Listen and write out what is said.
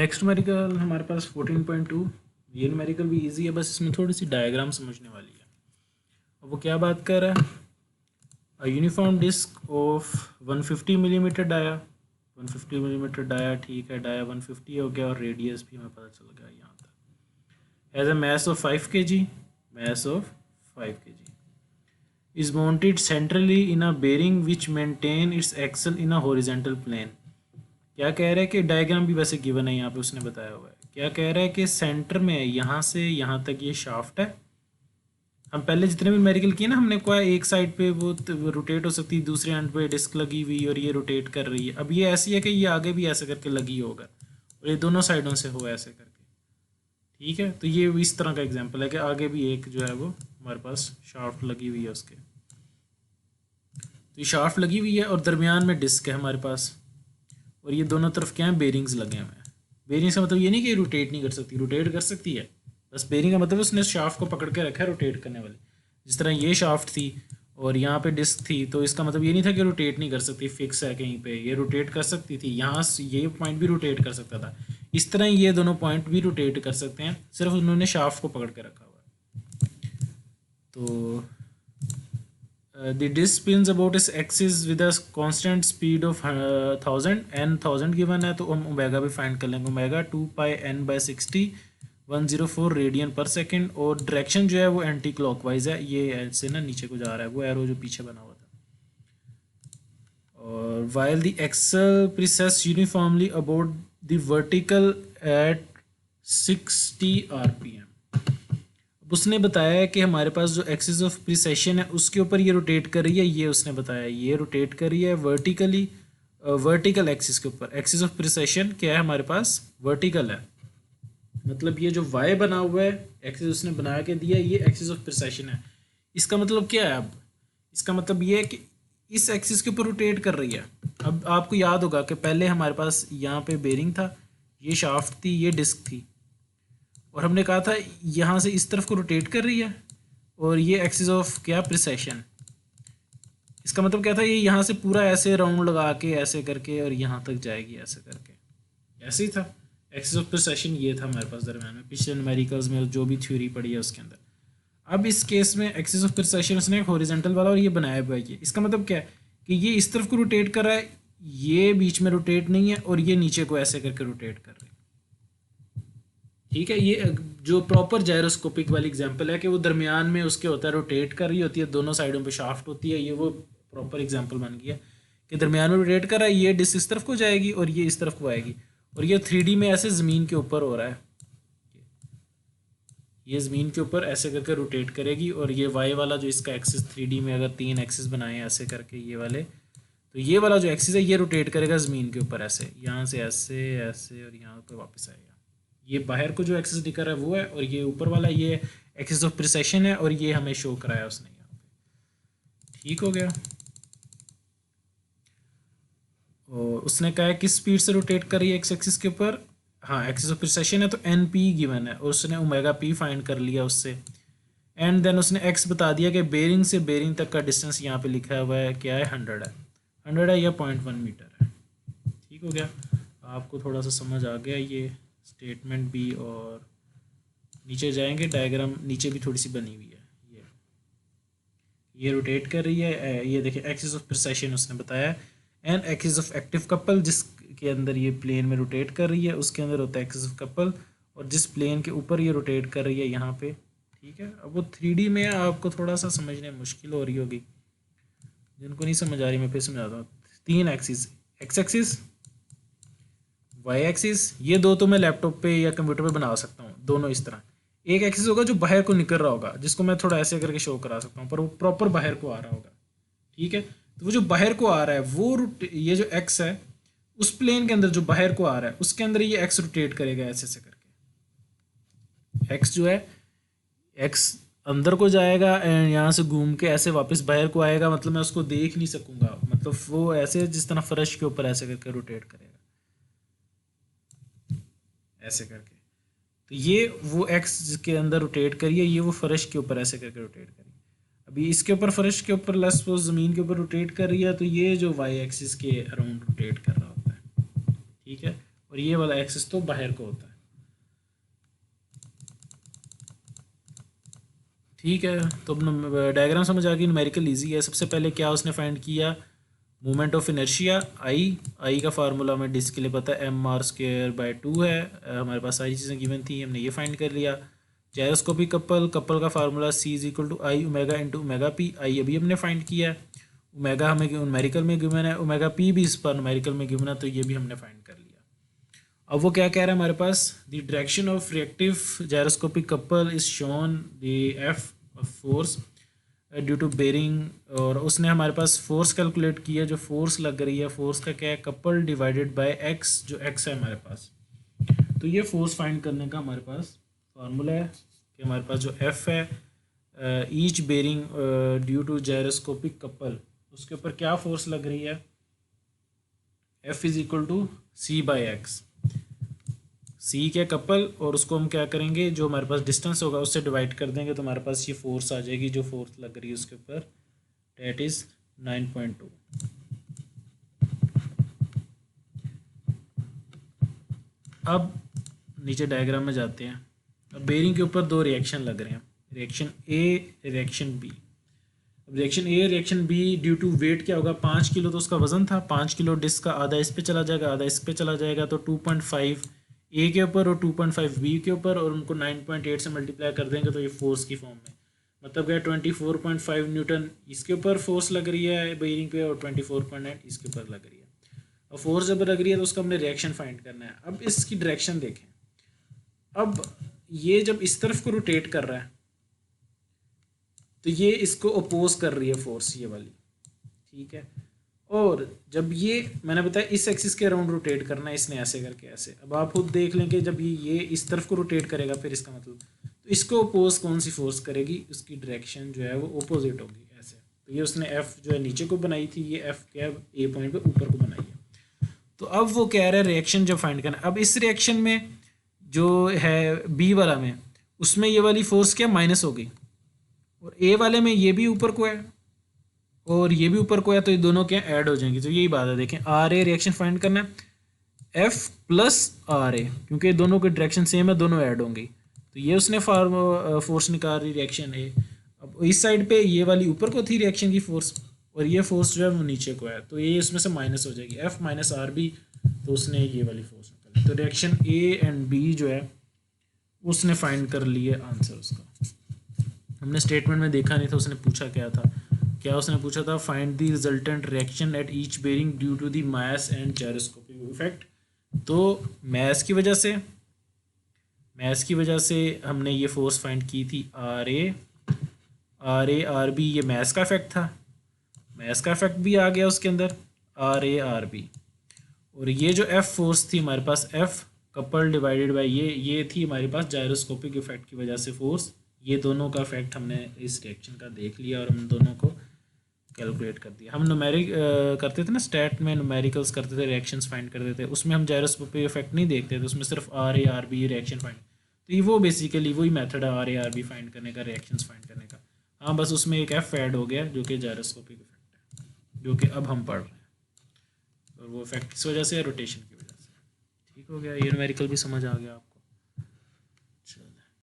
Next numerical हमारे पास 14.2। ये numerical भी इजी है, बस इसमें थोड़ी सी डायग्राम समझने वाली है। और वो क्या बात कर रहा है, a uniform disc of 150 millimetre dia, 150 millimetre dia, ठीक है, डाया 150 हो गया और रेडियस भी हमें पता चल गया यहाँ तक। As a mass of 5 kg, mass of 5 kg is mounted centrally in a bearing which maintain its axle in a horizontal plane। क्या कह रहा है कि डायग्राम भी वैसे गिवन है यहाँ पे, उसने बताया हुआ है। क्या कह रहा है कि सेंटर में यहाँ से यहाँ तक ये शाफ्ट है। हम पहले जितने भी न्यूमेरिकल किए ना, हमने कोई एक साइड पे वो रोटेट हो सकती है, दूसरे एंड पे डिस्क लगी हुई और ये रोटेट कर रही है। अब ये ऐसी है कि ये आगे भी ऐसे करके लगी होगा और ये दोनों साइडों से हो ऐसे करके, ठीक है। तो ये इस तरह का एग्जांपल है कि आगे भी एक जो है वो हमारे पास शाफ्ट लगी हुई है उसके, तो ये शाफ्ट लगी हुई है और दरमियान में डिस्क है हमारे पास, और ये दोनों तरफ क्या है, बेरिंग्स लगे हुए हैं। बेरिंग्स का मतलब ये नहीं कि रोटेट नहीं कर सकती, रोटेट कर सकती है, बस बेरिंग का मतलब उसने शाफ्ट को पकड़ के रखा है रोटेट करने वाले। जिस तरह ये शाफ्ट थी और यहाँ पे डिस्क थी, तो इसका मतलब ये नहीं था कि रोटेट नहीं कर सकती, फिक्स है कहीं पे, ये रोटेट कर सकती थी। यहाँ से ये पॉइंट भी रोटेट कर सकता था, इस तरह ये दोनों पॉइंट भी रोटेट कर सकते हैं, सिर्फ उन्होंने शाफ्ट को पकड़ के रखा हुआ है। तो the disc spins about its axis with a constant speed of 1000 n 1000 given है, तो हम ओमेगा भी फाइंड कर लेंगे। Omega 2 pi n by 60 104 radian पर सेकंड, और डायरेक्शन जो है वो एंटी क्लॉकवाइज है, ये ऐसे ना नीचे को जा रहा है, वो एरो जो पीछे बना हुआ था। और while the axle presses uniformly about the vertical at 60 rpm। उसने बताया कि हमारे पास जो एक्सिस ऑफ प्रिसेशन है उसके ऊपर ये रोटेट कर रही है, ये उसने बताया ये रोटेट कर रही है वर्टिकली, वर्टिकल एक्सिस के ऊपर। एक्सिस ऑफ प्रिसेशन क्या है हमारे पास, वर्टिकल है, मतलब ये जो वाई बना हुआ है एक्सिस उसने बना के दिया, ये एक्सिस ऑफ प्रिसेशन है। इसका मतलब क्या है, अब इसका मतलब ये है कि इस एक्सिस के ऊपर रोटेट कर रही है। अब आपको याद होगा कि पहले हमारे पास यहाँ पे बेरिंग था, ये शाफ्ट थी, ये डिस्क थी, और हमने कहा था यहाँ से इस तरफ को रोटेट कर रही है, और ये एक्सिस ऑफ क्या, प्रिसेशन। इसका मतलब क्या था, ये यहाँ से पूरा ऐसे राउंड लगा के ऐसे करके और यहाँ तक जाएगी ऐसे करके, ऐसे ही था। एक्सिस ऑफ प्रिसेशन ये था हमारे पास दरम्यान में, पिछले न्यूमेरिकल्स में जो भी थ्योरी पढ़ी है उसके अंदर। अब इस केस में एक्सिस ऑफ प्रिसेशन उसने हॉरिजॉन्टल वाला और ये बनाया हुआ है ये। इसका मतलब क्या है कि ये इस तरफ को रोटेट कर रहा है, ये बीच में रोटेट नहीं है, और ये नीचे को ऐसे करके रोटेट कर रहा है, ठीक है। ये जो प्रॉपर जायरोस्कोपिक वाली एग्जांपल है कि वो दरमियान में उसके होता है, रोटेट कर रही होती है, दोनों साइडों पे शाफ्ट होती है, ये वो प्रॉपर एग्जांपल बन गया कि दरमियान में रोटेट कर रहा है, ये डिस्क इस तरफ को जाएगी और ये इस तरफ को आएगी, और ये 3D में ऐसे ज़मीन के ऊपर हो रहा है, ये ज़मीन के ऊपर ऐसे करके रोटेट करेगी, और ये वाई वाला जो इसका एक्सिस 3D में अगर 3 एक्सिस बनाए ऐसे करके ये वाले, तो ये वाला जो एक्सिस है ये रोटेट करेगा ज़मीन के ऊपर ऐसे, यहाँ से ऐसे ऐसे और यहाँ पर वापस आएगा। ये बाहर को जो एक्सिस दिखा रहा है वो है, और ये ऊपर वाला ये एक्सिस ऑफ प्रिसेशन है, और ये हमें शो कराया उसने यहाँ पे, ठीक हो गया। और उसने कहा है किस स्पीड से रोटेट कर रही है एक्स एक्सिस के ऊपर, हाँ एक्सिस ऑफ प्रिसेशन है तो एन पी गिवन है, और उसने ओमेगा पी फाइंड कर लिया उससे, एंड देन उसने एक्स बता दिया कि बेरिंग से बेरिंग तक का डिस्टेंस यहाँ पे लिखा हुआ है क्या है, 100 है या 0.1 मीटर है, ठीक हो गया। आपको थोड़ा सा समझ आ गया ये स्टेटमेंट भी, और नीचे जाएंगे डायग्राम नीचे भी थोड़ी सी बनी हुई है, ये रोटेट कर रही है, ये देखिए एक्सिस ऑफ प्रिसेशन उसने बताया, and axis of active couple जिसके अंदर ये प्लेन में रोटेट कर रही है उसके अंदर होता है एक्सिस ऑफ कपल, और जिस प्लेन के ऊपर ये रोटेट कर रही है यहाँ पे, ठीक है। अब वो 3D में आपको थोड़ा सा समझने मुश्किल हो रही होगी, जिनको नहीं समझ आ रही मैं फिर समझाता हूँ। 3 axis, X axis, Y axis, ये दो तो मैं लैपटॉप पे या कंप्यूटर पे बना सकता हूँ दोनों इस तरह। एक एक्सिस होगा जो बाहर को निकल रहा होगा, जिसको मैं थोड़ा ऐसे करके शो करा सकता हूँ, पर वो प्रॉपर बाहर को आ रहा होगा, ठीक है। तो वो जो बाहर को आ रहा है वो ये जो एक्स है उस प्लेन के अंदर जो बाहर को आ रहा है उसके अंदर ये एक्स रोटेट करेगा ऐसे ऐसे करके। एक्स जो है, एक्स अंदर को जाएगा एंड यहाँ से घूम के ऐसे वापस बाहर को आएगा, मतलब मैं उसको देख नहीं सकूंगा, मतलब वो ऐसे जिस तरह फर्श के ऊपर ऐसे करके रोटेट करेगा ऐसे करके। तो ये वो एक्स के अंदर रोटेट करिए, ये वो फर्श के ऊपर ऐसे करके रोटेट करिए। अभी इसके ऊपर फर्श के ऊपर लेट्स सपोज ज़मीन के ऊपर रोटेट कर रही है, तो ये जो वाई एक्सिस के अराउंड रोटेट कर रहा होता है, ठीक है। और और ये वाला एक्सिस तो बाहर को होता है। ठीक है, तो डायग्राम समझ आ गई, न्यूमेरिकल इजी है। सबसे पहले क्या उसने फाइंड किया, मोमेंट ऑफ इनर्शिया आई का फार्मूला हमें डिस्क के लिए पता है, mr²/2 है। हमारे पास सारी चीज़ें गिवन थी, हमने ये फाइंड कर लिया। जायरोस्कोपिक कपल का formula C = I omega into omega P. I अभी हमने फाइंड किया है, ओमेगा हमें न्यूमेरिकल में गिवन है, ओमेगा पी भी इस पर न्यूमेरिकल में गिवन है, तो ये भी हमने फाइंड कर लिया। अब वो क्या कह रहा है हमारे पास, the direction of reactive gyroscopic couple is shown the F force due to bearing, और उसने हमारे पास फोर्स कैलकुलेट किया, जो फोर्स लग रही है, फोर्स का क्या है, कपल डिवाइडेड बाय एक्स, जो एक्स है हमारे पास। तो ये फोर्स फाइंड करने का हमारे पास फार्मूला है कि हमारे पास जो एफ है each bearing due to gyroscopic couple, उसके ऊपर क्या फोर्स लग रही है, F is equal to C/x। C के कपल, और उसको हम क्या करेंगे, जो हमारे पास डिस्टेंस होगा उससे डिवाइड कर देंगे, तो हमारे पास ये फोर्स आ जाएगी, जो फोर्स लग रही है उसके ऊपर, डेट इज़ 9.2। अब नीचे डायग्राम में जाते हैं। अब बेरिंग के ऊपर दो रिएक्शन लग रहे हैं, रिएक्शन ए, रिएक्शन बी। अब reaction A, reaction B, due to weight क्या होगा, 5 किलो तो उसका वजन था, 5 किलो डिस्क का आधा इस पे चला जाएगा, आधा इस पे चला जाएगा, तो 2.5 ए के ऊपर और 2.5 बी के ऊपर, और उनको 9.8 से मल्टीप्लाई कर देंगे तो ये फोर्स की फॉर्म में, मतलब क्या 24.5 न्यूटन इसके ऊपर फोर्स लग रही है बेरिंग पे, और 24.9 इसके ऊपर लग रही है। और फोर्स जब लग रही है तो उसका हमने रिएक्शन फाइंड करना है। अब इसकी डायरेक्शन देखें, अब ये जब इस तरफ को रोटेट कर रहा है तो ये इसको अपोज कर रही है फोर्स, ये वाली, ठीक है। और जब ये मैंने बताया इस एक्सिस के अराउंड रोटेट करना है, इसने ऐसे करके ऐसे, अब आप खुद देख लें कि जब ये इस तरफ को रोटेट करेगा, फिर इसका मतलब तो इसको अपोज कौन सी फोर्स करेगी, उसकी डायरेक्शन जो है वो अपोजिट होगी, ऐसे। तो ये उसने एफ जो है नीचे को बनाई थी, ये एफ क्या है, ए पॉइंट पे ऊपर को बनाई है। तो अब वो कह रहा है रिएक्शन जब फाइंड करना, अब इस रिएक्शन में जो है बी वाला में, उसमें ये वाली फोर्स क्या माइनस हो गई, और ए वाले में ये भी ऊपर को है और ये भी ऊपर को है, तो ये दोनों क्या ऐड हो जाएंगी। तो यही बात है, देखें आर ए रिएक्शन फाइंड करना है, एफ प्लस आर ए, क्योंकि दोनों की डायरेक्शन सेम है, दोनों ऐड होंगी। तो ये उसने फोर्स निकाल रही रिएक्शन ए। अब इस साइड पे ये वाली ऊपर को थी रिएक्शन की फोर्स, और ये फोर्स जो है वो नीचे को है, तो ये इसमें से माइनस हो जाएगी, एफ माइनस आर बी, तो उसने ये वाली फोर्स निकाली। तो रिएक्शन ए एंड बी जो है उसने फाइंड कर लिए आंसर उसका। हमने स्टेटमेंट में देखा नहीं था उसने पूछा क्या था, क्या उसने पूछा था, find the resultant reaction at each bearing due to the mass and gyroscopic effect. तो मास की वजह से हमने ये फोर्स फाइंड की थी आर ए आर बी, ये मास का इफेक्ट था, मास का इफेक्ट भी आ गया उसके अंदर, आर ए आर बी। और ये जो एफ फोर्स थी हमारे पास, एफ कपल डिवाइडेड बाय ये थी हमारे पास जायरोस्कोपिक इफेक्ट की वजह से फोर्स। ये दोनों का इफेक्ट हमने इस रिएक्शन का देख लिया और हम दोनों को कैलकुलेट कर दिया। हम न्यूमेरिक करते थे ना, स्टैट में न्यूमेरिकल्स करते थे, रिएक्शंस फाइंड करते थे, उसमें हम जायरोस्कोपिक इफेक्ट नहीं देखते थे, उसमें सिर्फ R A R B reaction find. तो ये वो बेसिकली वही मेथड है R A R B find करने का, रिएक्शंस फाइंड करने का। हाँ, बस उसमें एक एफ ऐड हो गया जो कि जायरोस्कोपिक इफेक्ट है, जो कि अब हम पढ़ रहे हैं, और वो इफेक्ट किस वजह से है, रोटेशन की वजह से। ठीक हो गया, ये न्यूमेरिकल भी समझ आ गया आप।